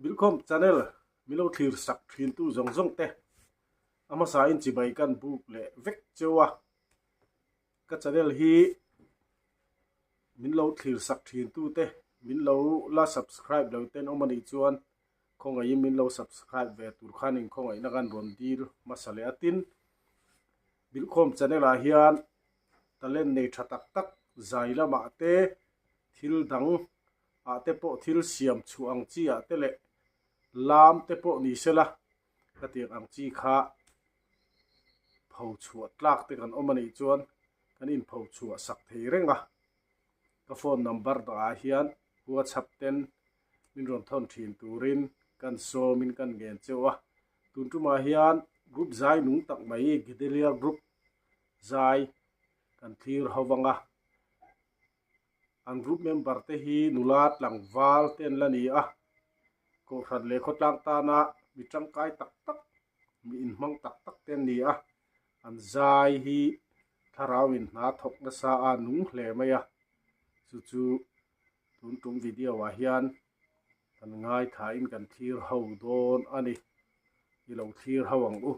Bilkom channel milo thlir sak thin tu zong zong te ama sa in chi bai kan buk le vek chewa ka channel hi min lo thlir sak thin tu te min lo la subscribe lo ten omani chuan khong ai min lo subscribe ve tur khanin khong ai na kan ron dir masale atin Bilkom channel a hian talen nei thatak tak zai lama te thil dang a te po thil siam chuang chi a te le lam te po ni sela katiak ang chi kha phau chuat tlak te kan omani chuan kan in phau chua sak thei renga ka phone number da a hian WhatsApp ten min ron thon thin turin kan so min kan gen chewa tun tuma hian group zai nung tak mai gidelia group zai kan thlir hawanga an group member te hi nulat langwal ten lani a ko khat le khotlang ta na mi tangkai tak tak mi in mang tak tak ten ni a an zai hi tharawin na thok na sa a nung hle maya chu chu tun tum video a hian kan ngai tha in kan thlir ho don ani i lo thlir hawang u